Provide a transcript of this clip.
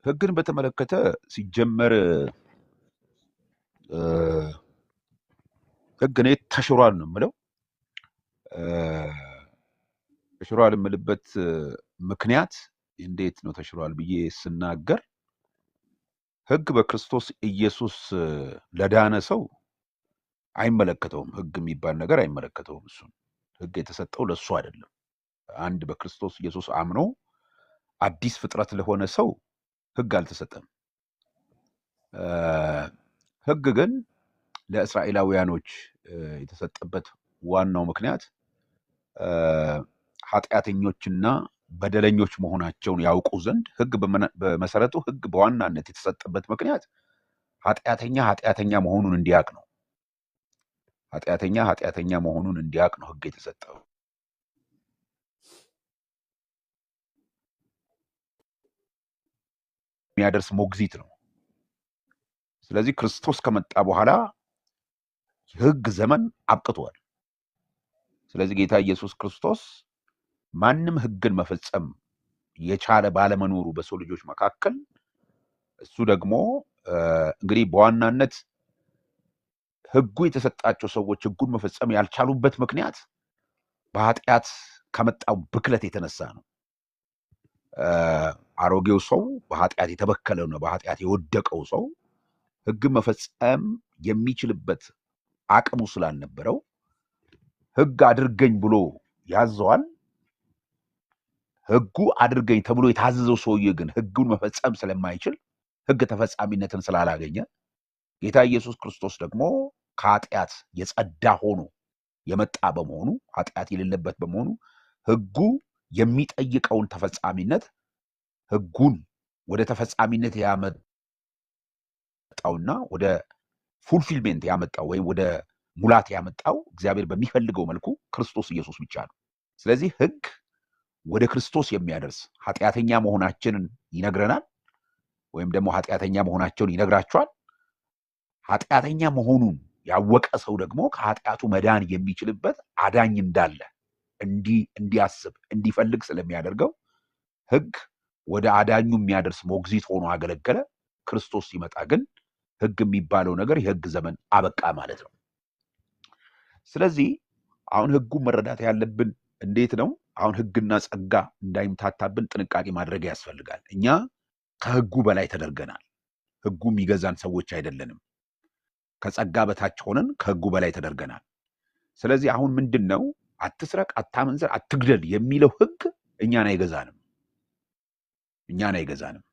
ህግን በተመለከተ ሲጀመር ህግ እኔ ተሽሯል ነው የምለው። ተሽሯል የምልበት ምክንያት እንዴት ነው ተሽሯል ብዬ ስናገር ህግ በክርስቶስ ኢየሱስ ለዳነ ሰው አይመለከተውም። ህግ የሚባል ነገር አይመለከተውም። እሱን ህግ የተሰጠው ለሱ አይደለም። አንድ በክርስቶስ ኢየሱስ አምኖ አዲስ ፍጥረት ለሆነ ሰው ህግ አልተሰጠም። ህግ ግን ለእስራኤላውያኖች የተሰጠበት ዋናው ምክንያት ኃጢአተኞችና በደለኞች መሆናቸውን ያውቁ ዘንድ ህግ በመሰረቱ ህግ በዋናነት የተሰጠበት ምክንያት ኃጢአተኛ መሆኑን እንዲያውቅ ነው። ኃጢአተኛ መሆኑን እንዲያውቅ ነው ህግ የተሰጠው። የሚያደርስ ሞግዚት ነው። ስለዚህ ክርስቶስ ከመጣ በኋላ ህግ ዘመን አብቅቷል። ስለዚህ ጌታ ኢየሱስ ክርስቶስ ማንም ህግን መፈጸም የቻለ ባለመኖሩ በሰው ልጆች መካከል እሱ ደግሞ እንግዲህ በዋናነት ህጉ የተሰጣቸው ሰዎች ህጉን መፈጸም ያልቻሉበት ምክንያት በኃጢአት ከመጣው ብክለት የተነሳ ነው። አሮጌው ሰው በኃጢአት የተበከለው ነው። በኃጢአት የወደቀው ሰው ህግን መፈጸም የሚችልበት አቅሙ ስላልነበረው ህግ አድርገኝ ብሎ ያዘዋል። ህጉ አድርገኝ ተብሎ የታዘዘው ሰውዬ ግን ህጉን መፈጸም ስለማይችል ህግ ተፈጻሚነትን ስላላገኘ ጌታ ኢየሱስ ክርስቶስ ደግሞ ከኃጢአት የጸዳ ሆኖ የመጣ በመሆኑ ኃጢአት የሌለበት በመሆኑ ህጉ የሚጠይቀውን ተፈጻሚነት ህጉን ወደ ተፈጻሚነት ያመጣውና ወደ ፉልፊልሜንት ያመጣው ወይም ወደ ሙላት ያመጣው እግዚአብሔር በሚፈልገው መልኩ ክርስቶስ ኢየሱስ ብቻ ነው። ስለዚህ ህግ ወደ ክርስቶስ የሚያደርስ ኃጢአተኛ መሆናችንን ይነግረናል፣ ወይም ደግሞ ኃጢአተኛ መሆናቸውን ይነግራቸዋል። ኃጢአተኛ መሆኑን ያወቀ ሰው ደግሞ ከኃጢአቱ መዳን የሚችልበት አዳኝ እንዳለ እንዲያስብ እንዲፈልግ ስለሚያደርገው ህግ ወደ አዳኙ የሚያደርስ ሞግዚት ሆኖ አገለገለ። ክርስቶስ ሲመጣ ግን ህግ የሚባለው ነገር የህግ ዘመን አበቃ ማለት ነው። ስለዚህ አሁን ህጉን መረዳት ያለብን እንዴት ነው? አሁን ህግና ጸጋ እንዳይምታታብን ጥንቃቄ ማድረግ ያስፈልጋል። እኛ ከህጉ በላይ ተደርገናል። ህጉ የሚገዛን ሰዎች አይደለንም። ከጸጋ በታች ሆነን ከህጉ በላይ ተደርገናል። ስለዚህ አሁን ምንድን ነው? አትስረቅ፣ አታመንዝር፣ አትግደል የሚለው ህግ እኛን አይገዛንም።